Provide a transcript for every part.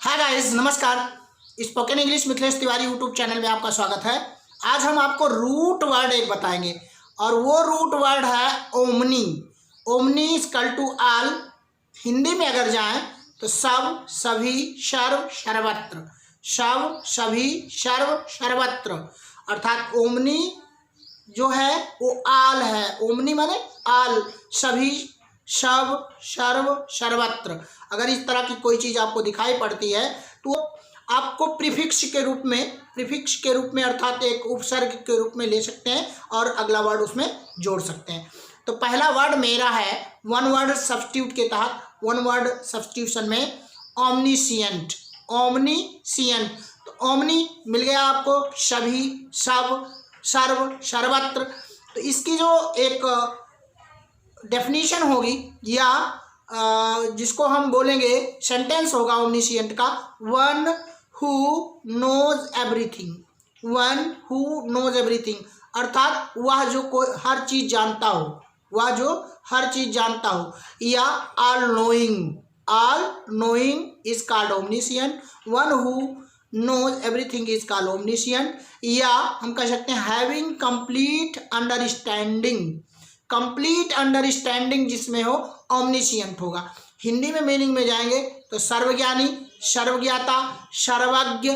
Hi guys, नमस्कार। Spoken English Mithilesh Tiwari YouTube channel में आपका स्वागत है। आज हम आपको रूट वर्ड एक बताएंगे और वो रूट वर्ड है omni. Omni equal to all. Hindi में अगर जाएं तो सब, सभी, सर्व, सर्वत्र। सब, सभी, सर्व, सर्वत्र। अर्थात ओमनी जो है वो आल है। ओमनी माने आल, सभी, सब, सर्व, सर्वत्र। अगर इस तरह की कोई चीज़ आपको दिखाई पड़ती है तो आपको प्रीफिक्स के रूप में अर्थात एक उपसर्ग के रूप में ले सकते हैं और अगला वर्ड उसमें जोड़ सकते हैं। तो पहला वर्ड मेरा है वन वर्ड सब्स्टिट्यूट के तहत। वन वर्ड सब्स्टिट्यूशन में ओमनीसिएंट। ओमनीसिएंट तो ओमनी मिल गया आपको, सभी, सब, सर्व, सर्वत्र। तो इसकी जो एक डेफिनेशन होगी या जिसको हम बोलेंगे सेंटेंस होगा ओमनीसिएंट का, one who knows everything. One who knows everything अर्थात वह जो कोई हर चीज़ जानता हो, वह जो हर चीज़ जानता हो, या all knowing. All knowing is called omniscient. One who knows everything is called omniscient. या हम कह सकते हैं having complete understanding. Complete understanding जिसमें हो ओमनीसिएंट होगा। हिंदी में मीनिंग में जाएंगे तो सर्वज्ञानी, सर्वज्ञाता, सर्वज्ञ,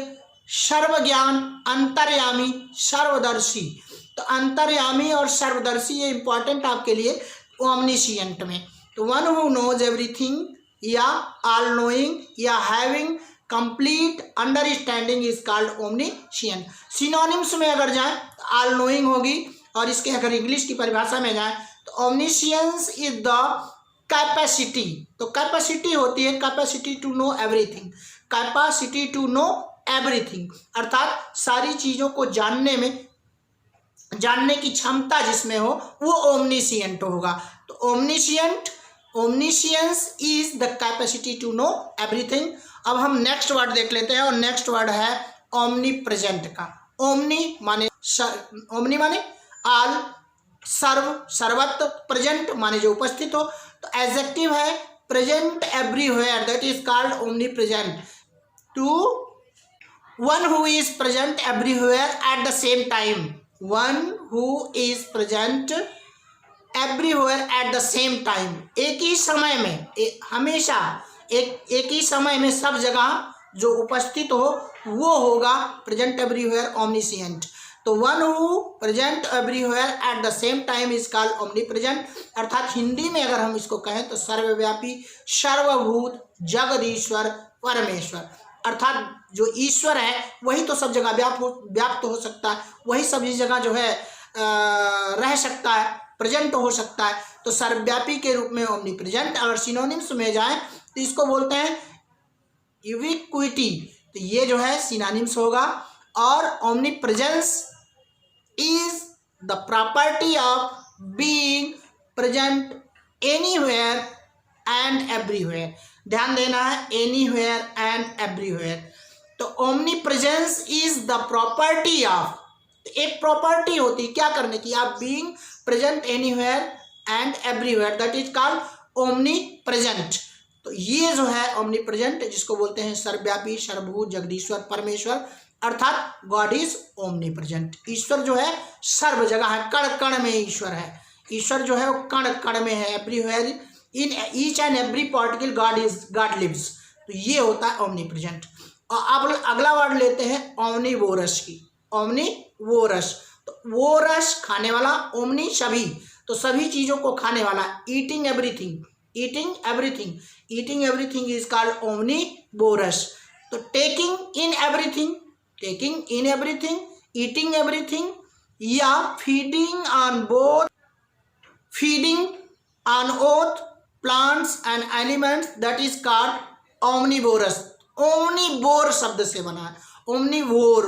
सर्वज्ञान, अंतर्यामी, सर्वदर्शी। तो अंतर्यामी और सर्वदर्शी ये इंपॉर्टेंट आपके लिए ओमनीसिएंट में। तो वन हु नोज एवरीथिंग या ऑल नोइंग या having complete understanding is called omniscient. Synonyms में अगर जाएं तो ऑल नोइंग होगी, और इसके अगर इंग्लिश की परिभाषा में जाएं तो ओमनीसियंस इज द कैपेसिटी। तो कैपेसिटी होती है capacity to know everything. Capacity to know everything अर्थात सारी चीज़ों को जानने की क्षमता जिसमें हो वो ओमनीसिएंट होगा। तो omniscience is the capacity to know everything. अब हम नेक्स्ट वर्ड देख लेते हैं और नेक्स्ट वर्ड है ओमनी प्रेजेंट का। ओमनी माने आल, सर्व, सर्वत्र, प्रेजेंट माने जो उपस्थित हो। तो एडजेक्टिव है present everywhere, that is called omnipresent. To one who is present everywhere at the same time. One who is present everywhere at the same time, एक ही समय में, हमेशा एक ही समय में सब जगह जो उपस्थित हो वो होगा प्रेजेंट एवरीवेयर ओमनीसिएंट। तो one who present everywhere at the same time is called omni present. अर्थात हिंदी में अगर हम इसको कहें तो सर्वव्यापी, सर्वभूत, जगदीश्वर, परमेश्वर। अर्थात जो ईश्वर है वही तो सब जगह व्याप्त हो सकता है, वही सभी जगह जो है रह सकता है, प्रेजेंट हो सकता है। तो सर्वव्यापी के रूप में ओमनी प्रेजेंट। अगर सिनोनिम्स में जाएं तो इसको बोलते हैं यूबिक्विटी। तो ये जो है सिनोनिम्स होगा। और omni presence is the property of being present anywhere and everywhere। ध्यान देना है, anywhere and everywhere। तो omnipresence is the property of, एक प्रॉपर्टी होती है क्या करने की, आप being present anywhere and everywhere, that is called omnipresent। तो ये जो है omnipresent जिसको बोलते हैं सर्वव्यापी, सर्वभूत, जगदीश्वर, परमेश्वर, अर्थात गॉड इज ओमनी प्रेजेंट। ईश्वर जो है सर्व जगह है, कण कण में ईश्वर है। ईश्वर जो है वो कण कण में है, everywhere, in each and every particle God lives. तो ये होता है ओमनी प्रेजेंट। और अब अगला वर्ड लेते हैं ओमनीवोरस की। ओमनीवोरस तो वोरस खाने वाला, ओमनी सभी, तो सभी चीजों को खाने वाला। Eating everything, eating everything, eating everything is called omnivorous. तो taking in everything, taking in everything, eating everything, या feeding on both, feeding on both plants and animals, that is called omnivorous. Omnivore शब्द से बना है, omnivore,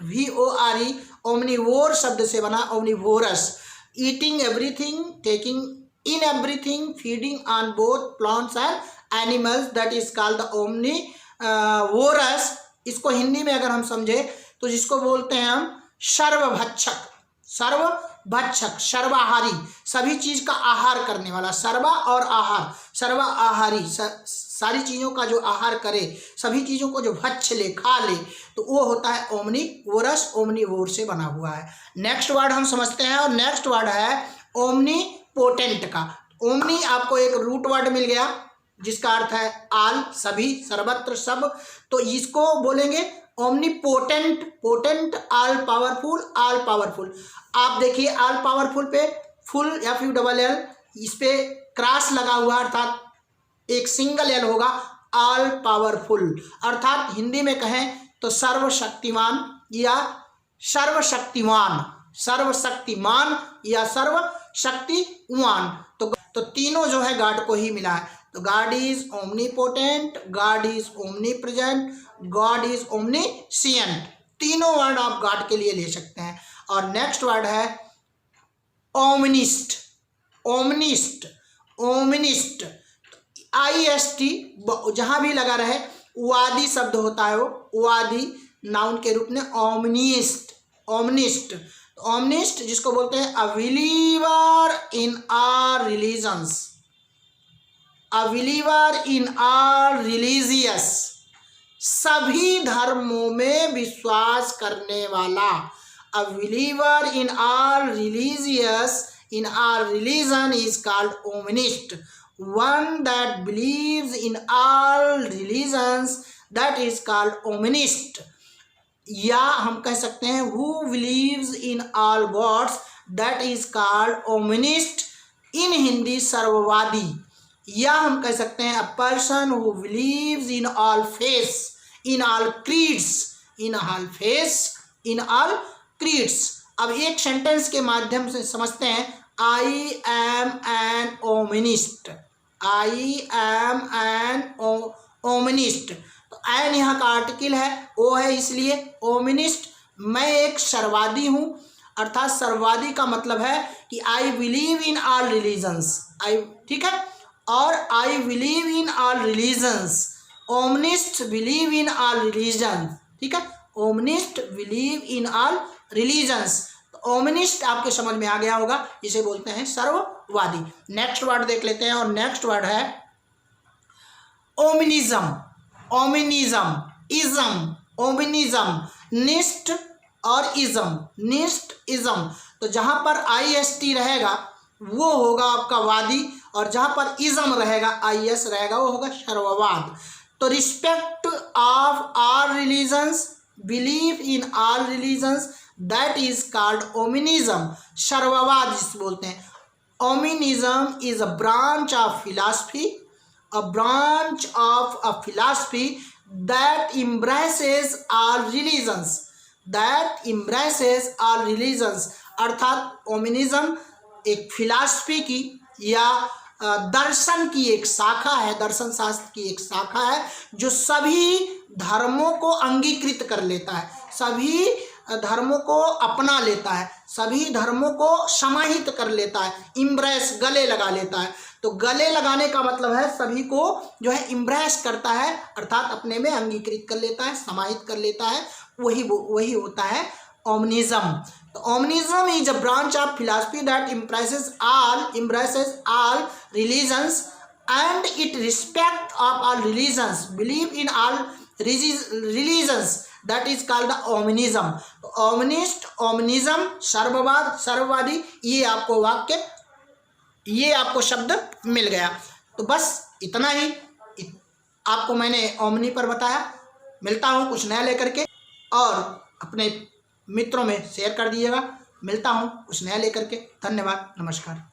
VORE, omnivore शब्द से बना omnivorous. Eating everything, taking in everything, feeding on both plants and animals, that is called the omnivorous. इसको हिंदी में अगर हम समझे तो जिसको बोलते हैं हम सर्वभक्षक। भक्षक, सर्वाहारी, सभी चीज का आहार करने वाला, सर्वा और आहार, सर्वा आहारी, सारी चीजों का जो आहार करे, सभी चीजों को जो भक्ष ले, खा ले, तो वो होता है ओमनीवोरस, ओमनीवोर से बना हुआ है। नेक्स्ट वर्ड हम समझते हैं और नेक्स्ट वर्ड है ओमनीपोटेंट का। ओमनी आपको एक रूट वर्ड मिल गया जिसका अर्थ है आल, सभी, सर्वत्र, सब, तो इसको बोलेंगे omnipotent, potent, all powerful, all powerful. आप देखिए ऑल पावरफुल पे फुल FULL इस पे क्रॉस लगा हुआ, अर्थात एक सिंगल एल होगा, ऑल पावरफुल, अर्थात हिंदी में कहें तो सर्वशक्तिमान या सर्वशक्तिमान, सर्वशक्तिमान या सर्वशक्तिवान। तो तीनों जो है गॉड को ही मिला है। तो God is omnipotent, God is omnipresent, God is omniscient, तीनों वर्ड आप गॉड के लिए ले सकते हैं। और नेक्स्ट वर्ड है ओमनिस्ट, ओमनिस्ट, ओमनिस्ट, IST जहां भी लगा रहे वादी शब्द होता है, वो वादी नाउन के रूप में ओमनिस्ट, ओमनिस्ट, ओमनिस्ट जिसको बोलते हैं a believer in our religions, a believer in our religious, सभी धर्मों में विश्वास करने वाला, a believer in our religious, in our religion is called omnist, one that believes in all religions that is called ominist। या हम कह सकते हैं who believes in all gods that is called ominist, इन हिंदी सर्ववादी। या हम कह सकते हैं a person who believes in all faiths, in all creeds, in all faiths, in all creeds। अब एक सेंटेंस के माध्यम से समझते हैं I am an ominist, I am an ominist। तो एन यहाँ का आर्टिकल है, ओ है, इसलिए ओमिनिस्ट, मैं एक सर्ववादी हूँ, अर्थात सर्ववादी का मतलब है कि I believe in all religions, I, ठीक है, और I believe in all religions, omnist believe in all religion, ठीक है, omnist believe in all religions. Omnist आपके समझ में आ गया होगा, इसे बोलते हैं सर्ववादी। नेक्स्ट वर्ड देख लेते हैं और नेक्स्ट वर्ड है ओमिनिज्म, ओमिनिज्म, इज्म, ओमिनिज्म, निस्ट और इज्म, निस्ट, इज्म। तो जहां पर IST रहेगा वो होगा आपका वादी, और जहां पर इज्म रहेगा IS रहेगा वो होगा सर्ववाद। तो respect of all religions, believe in all religions, that is called omnism, सर्ववाद जिसे बोलते हैं। Omnism is a branch of philosophy, a branch of a philosophy that embraces all religions, that embraces all religions, अर्थात ओमिनिज्म एक philosophy की या दर्शन की एक शाखा है, दर्शन शास्त्र की एक शाखा है जो सभी धर्मों को अंगीकृत कर लेता है, सभी धर्मों को अपना लेता है, सभी धर्मों को समाहित कर लेता है, इम्ब्रेस, गले लगा लेता है। तो गले लगाने का मतलब है सभी को जो है इम्ब्रेस करता है, अर्थात अपने में अंगीकृत कर लेता है, समाहित कर लेता है, वही होता है ओमनिज्म। तो omnism is a branch of philosophy that embraces all religions and it respect of all religions, believe in all religions, that is called the ओमनिज्म। तो ओमनिस्ट, ओमनिज्म, सर्ववाद, सर्ववादी, ये आपको वाक्य, ये आपको शब्द मिल गया। तो बस इतना ही आपको मैंने ओमनी पर बताया। मिलता हूँ कुछ नया लेकर के, और अपने मित्रों में शेयर कर दीजिएगा। मिलता हूँ कुछ नया लेकर के। धन्यवाद, नमस्कार।